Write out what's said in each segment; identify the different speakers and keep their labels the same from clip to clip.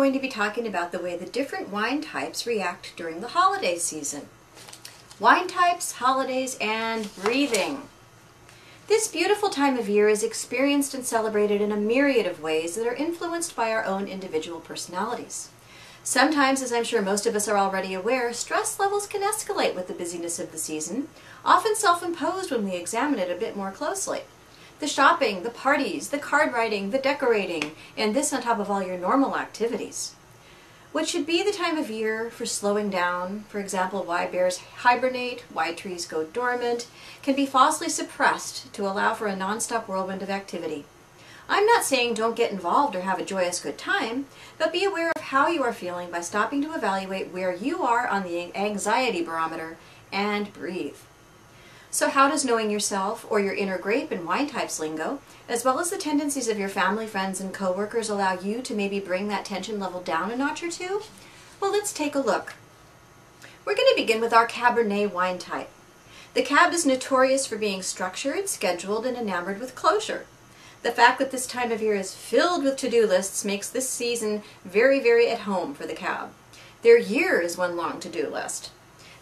Speaker 1: going to be talking about the way the different wine types react during the holiday season. Wine types, holidays, and breathing. This beautiful time of year is experienced and celebrated in a myriad of ways that are influenced by our own individual personalities. Sometimes, as I'm sure most of us are already aware, stress levels can escalate with the busyness of the season, often self-imposed when we examine it a bit more closely. The shopping, the parties, the card writing, the decorating, and this on top of all your normal activities. What should be the time of year for slowing down, for example, why bears hibernate, why trees go dormant, can be falsely suppressed to allow for a non-stop whirlwind of activity. I'm not saying don't get involved or have a joyous good time, but be aware of how you are feeling by stopping to evaluate where you are on the anxiety barometer and breathe. So how does knowing yourself or your inner grape and wine types lingo, as well as the tendencies of your family, friends, and coworkers allow you to maybe bring that tension level down a notch or two? Well, let's take a look. We're going to begin with our Cabernet wine type. The Cab is notorious for being structured, scheduled, and enamored with closure. The fact that this time of year is filled with to-do lists makes this season very, very at home for the Cab. Their year is one long to-do list.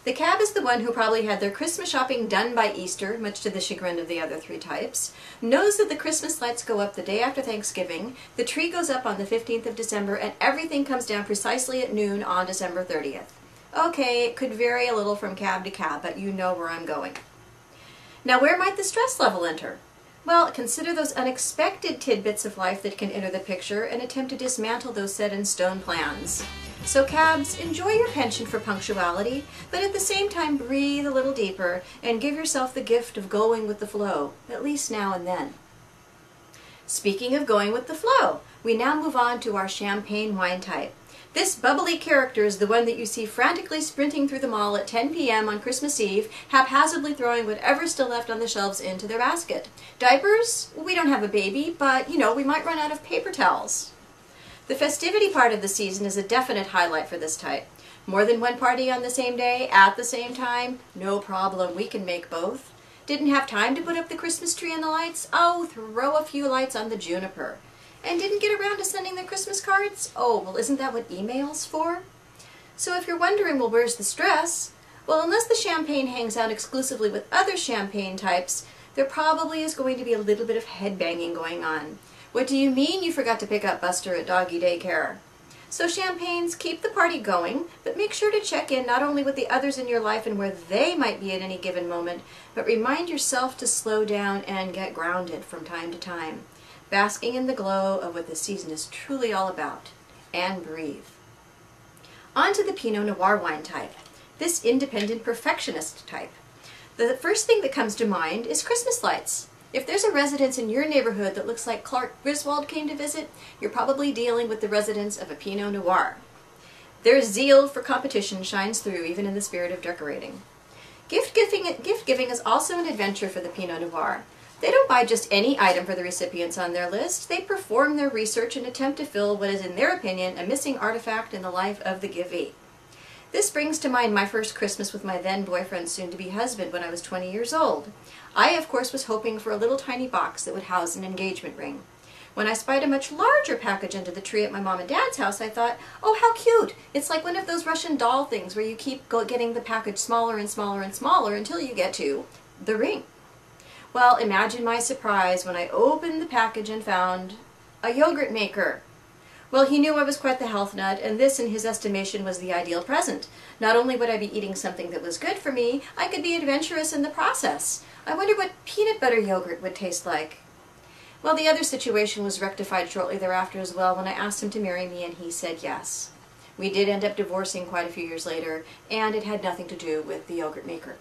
Speaker 1: The Cab is the one who probably had their Christmas shopping done by Easter, much to the chagrin of the other three types, knows that the Christmas lights go up the day after Thanksgiving, the tree goes up on the 15th of December, and everything comes down precisely at noon on December 30th. Okay, it could vary a little from Cab to Cab, but you know where I'm going. Now, where might the stress level enter? Well, consider those unexpected tidbits of life that can enter the picture and attempt to dismantle those set-in-stone plans. So Cabs, enjoy your penchant for punctuality, but at the same time breathe a little deeper and give yourself the gift of going with the flow, at least now and then. Speaking of going with the flow, we now move on to our champagne wine type. This bubbly character is the one that you see frantically sprinting through the mall at 10 p.m. on Christmas Eve, haphazardly throwing whatever's still left on the shelves into their basket. Diapers? We don't have a baby, but, we might run out of paper towels. The festivity part of the season is a definite highlight for this type. More than one party on the same day, at the same time? No problem, we can make both. Didn't have time to put up the Christmas tree and the lights? Oh, throw a few lights on the juniper. And didn't get around to sending their Christmas cards? Oh, well, isn't that what email's for? So if you're wondering, well, where's the stress? Well, unless the champagne hangs out exclusively with other champagne types, there probably is going to be a little bit of headbanging going on. What do you mean you forgot to pick up Buster at doggy daycare? So champagnes, keep the party going, but make sure to check in not only with the others in your life and where they might be at any given moment, but remind yourself to slow down and get grounded from time to time, basking in the glow of what the season is truly all about, and breathe. On to the Pinot Noir wine type, this independent perfectionist type. The first thing that comes to mind is Christmas lights. If there's a residence in your neighborhood that looks like Clark Griswold came to visit, you're probably dealing with the residents of a Pinot Noir. Their zeal for competition shines through even in the spirit of decorating. Gift giving is also an adventure for the Pinot Noir. They don't buy just any item for the recipients on their list. They perform their research and attempt to fill what is, in their opinion, a missing artifact in the life of the givee. This brings to mind my first Christmas with my then boyfriend, soon-to-be husband, when I was 20 years old. I, of course, was hoping for a little tiny box that would house an engagement ring. When I spied a much larger package under the tree at my mom and dad's house, I thought, oh, how cute! It's like one of those Russian doll things where you keep getting the package smaller and smaller and smaller until you get to the ring. Well, imagine my surprise when I opened the package and found a yogurt maker. Well, he knew I was quite the health nut, and this, in his estimation, was the ideal present. Not only would I be eating something that was good for me, I could be adventurous in the process. I wonder what peanut butter yogurt would taste like. Well, the other situation was rectified shortly thereafter as well when I asked him to marry me, and he said yes. We did end up divorcing quite a few years later, and it had nothing to do with the yogurt maker.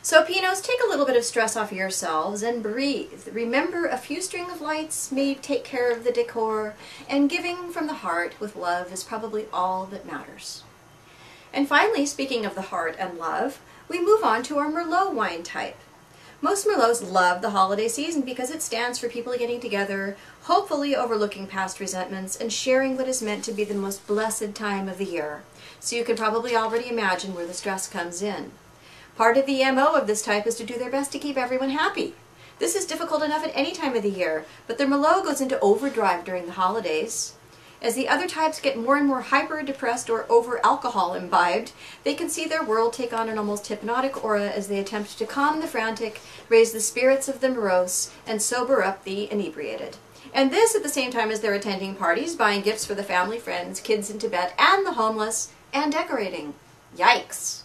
Speaker 1: So Pinots, take a little bit of stress off yourselves and breathe. Remember, a few string of lights may take care of the decor, and giving from the heart with love is probably all that matters. And finally, speaking of the heart and love, we move on to our Merlot wine type. Most Merlots love the holiday season because it stands for people getting together, hopefully overlooking past resentments, and sharing what is meant to be the most blessed time of the year. So you can probably already imagine where the stress comes in. Part of the MO of this type is to do their best to keep everyone happy. This is difficult enough at any time of the year, but the Merlot goes into overdrive during the holidays. As the other types get more and more hyper-depressed or over-alcohol imbibed, they can see their world take on an almost hypnotic aura as they attempt to calm the frantic, raise the spirits of the morose, and sober up the inebriated. And this at the same time as they're attending parties, buying gifts for the family, friends, kids in Tibet, and the homeless, and decorating. Yikes!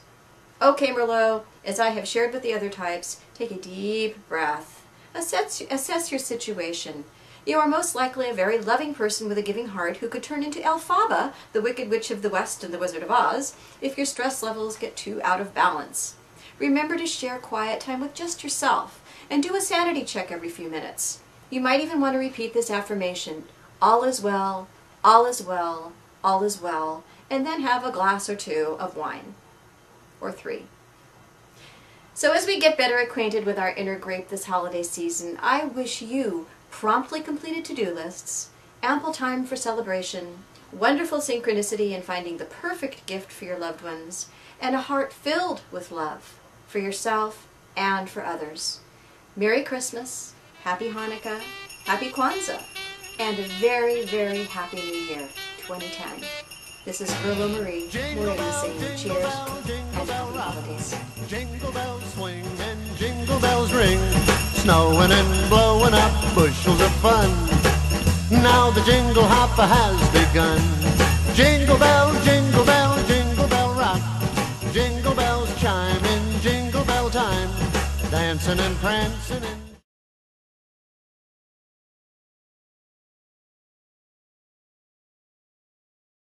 Speaker 1: Okay, Merlot, as I have shared with the other types, take a deep breath. Assess your situation. You are most likely a very loving person with a giving heart who could turn into Elphaba, the Wicked Witch of the West and the Wizard of Oz, if your stress levels get too out of balance. Remember to share quiet time with just yourself, and do a sanity check every few minutes. You might even want to repeat this affirmation, all is well, all is well, all is well, and then have a glass or two of wine, or 3. So as we get better acquainted with our inner grape this holiday season, I wish you promptly completed to-do lists, ample time for celebration, wonderful synchronicity in finding the perfect gift for your loved ones, and a heart filled with love for yourself and for others. Merry Christmas, Happy Hanukkah, Happy Kwanzaa, and a very, very Happy New Year, 2010. This is Merlot Maureen saying cheers and happy holidays.
Speaker 2: Jingle bells swing and jingle bells ring, snowing and blowing up bushels of fun. Now the jingle hopper has begun. Jingle bell, jingle bell, jingle bell rock. Jingle bells chime in jingle bell time, dancing and prancing in